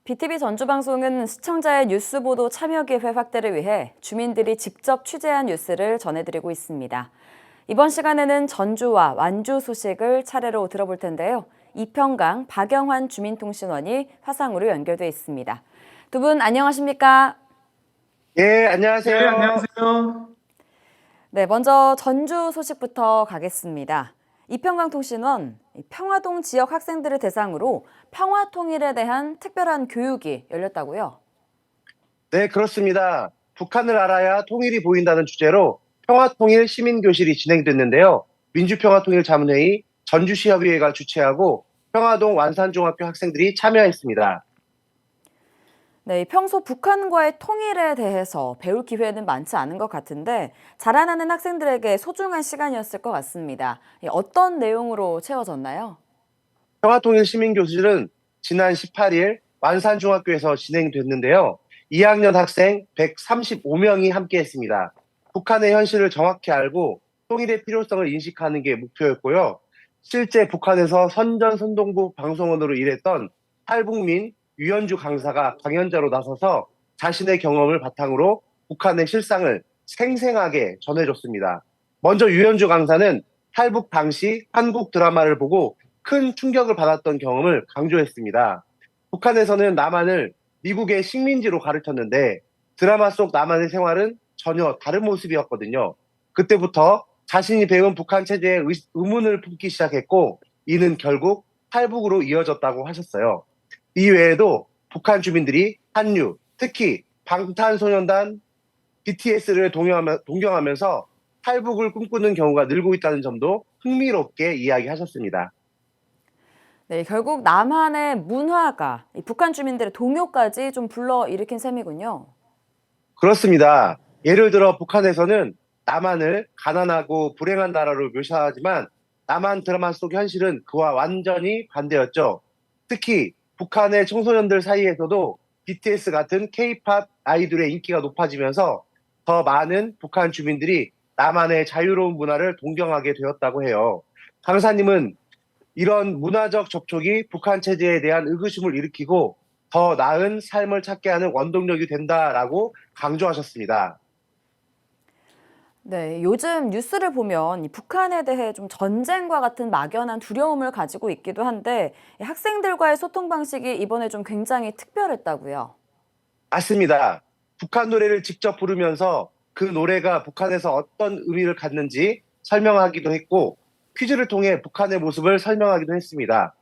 BTV 전주방송은 시청자의 뉴스 보도 참여 기회 확대를 위해 주민들이 직접 취재한 뉴스를 전해드리고 있습니다. 이번 시간에는 전주와 완주 소식을 차례로 들어볼 텐데요. 이평강, 박영환 주민통신원이 화상으로 연결돼 있습니다. 두 분 안녕하십니까? 예, 네, 안녕하세요. 안녕하세요. 네, 먼저 전주 소식부터 가겠습니다. 이평강 통신원, 평화동 지역 학생들을 대상으로 평화 통일에 대한 특별한 교육이 열렸다고요? 네, 그렇습니다. 북한을 알아야 통일이 보인다는 주제로 평화통일 시민교실이 진행됐는데요. 민주평화통일자문회의, 전주시협의회가 주최하고 평화동 완산중학교 학생들이 참여했습니다. 네, 평소 북한과의 통일에 대해서 배울 기회는 많지 않은 것 같은데 자라나는 학생들에게 소중한 시간이었을 것 같습니다. 어떤 내용으로 채워졌나요? 평화통일 시민교실은 지난 18일 완산중학교에서 진행됐는데요. 2학년 학생 135명이 함께했습니다. 북한의 현실을 정확히 알고 통일의 필요성을 인식하는 게 목표였고요. 실제 북한에서 선전선동부 방송원으로 일했던 탈북민 유현주 강사가 강연자로 나서서 자신의 경험을 바탕으로 북한의 실상을 생생하게 전해줬습니다. 먼저 유현주 강사는 탈북 당시 한국 드라마를 보고 큰 충격을 받았던 경험을 강조했습니다. 북한에서는 남한을 미국의 식민지로 가르쳤는데 드라마 속 남한의 생활은 전혀 다른 모습이었거든요. 그때부터 자신이 배운 북한 체제에 의문을 품기 시작했고 이는 결국 탈북으로 이어졌다고 하셨어요. 이 외에도 북한 주민들이 한류, 특히 방탄소년단 BTS를 동경하면서 탈북을 꿈꾸는 경우가 늘고 있다는 점도 흥미롭게 이야기하셨습니다. 네, 결국 남한의 문화가 북한 주민들의 동요까지 좀 불러일으킨 셈이군요. 그렇습니다. 예를 들어 북한에서는 남한을 가난하고 불행한 나라로 묘사하지만 남한 드라마 속 현실은 그와 완전히 반대였죠. 특히 북한의 청소년들 사이에서도 BTS 같은 K-팝 아이돌의 인기가 높아지면서 더 많은 북한 주민들이 남한의 자유로운 문화를 동경하게 되었다고 해요. 강사님은 이런 문화적 접촉이 북한 체제에 대한 의구심을 일으키고 더 나은 삶을 찾게 하는 원동력이 된다라고 강조하셨습니다. 네, 요즘 뉴스를 보면 이 북한에 대해 좀 전쟁과 같은 막연한 두려움을 가지고 있기도 한데 이 학생들과의 소통 방식이 이번에 좀 굉장히 특별했다고요. 맞습니다. 북한 노래를 직접 부르면서 그 노래가 북한에서 어떤 의미를 갖는지 설명하기도 했고 퀴즈를 통해 북한의 모습을 설명하기도 했습니다.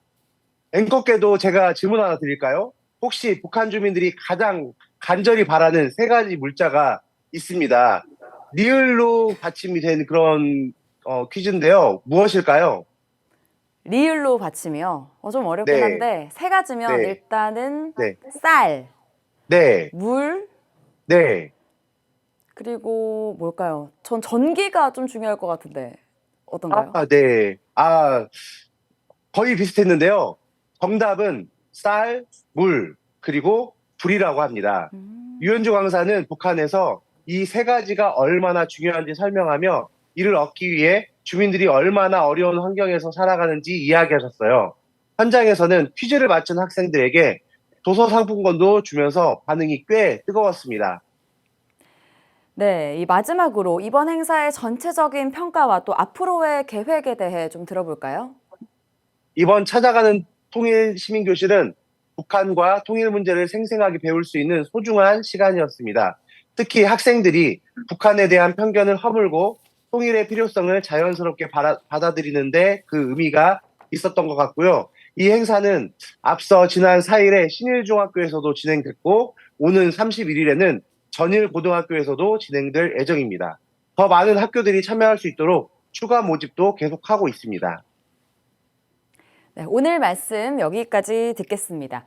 앵커께도 제가 질문 하나 드릴까요? 혹시 북한 주민들이 가장 간절히 바라는 세 가지 물자가 있습니다. 리을로 받침이 된 그런 퀴즈인데요. 무엇일까요? 리을로 받침이요. 좀 어렵긴 네, 한데 세 가지면 네, 일단은 네, 쌀, 네, 물, 네. 그리고 뭘까요? 전 전기가 좀 중요할 것 같은데 어떤가요? 네. 거의 비슷했는데요. 정답은 쌀, 물, 그리고 불이라고 합니다. 유현주 강사는 북한에서 이 세 가지가 얼마나 중요한지 설명하며 이를 얻기 위해 주민들이 얼마나 어려운 환경에서 살아가는지 이야기하셨어요. 현장에서는 퀴즈를 맞춘 학생들에게 도서 상품권도 주면서 반응이 꽤 뜨거웠습니다. 네, 이 마지막으로 이번 행사의 전체적인 평가와 또 앞으로의 계획에 대해 좀 들어볼까요? 이번 찾아가는 통일 시민교실은 북한과 통일 문제를 생생하게 배울 수 있는 소중한 시간이었습니다. 특히 학생들이 북한에 대한 편견을 허물고 통일의 필요성을 자연스럽게 받아들이는데 그 의미가 있었던 것 같고요. 이 행사는 앞서 지난 4일에 신일중학교에서도 진행됐고 오는 31일에는 전일고등학교에서도 진행될 예정입니다. 더 많은 학교들이 참여할 수 있도록 추가 모집도 계속하고 있습니다. 네, 오늘 말씀 여기까지 듣겠습니다.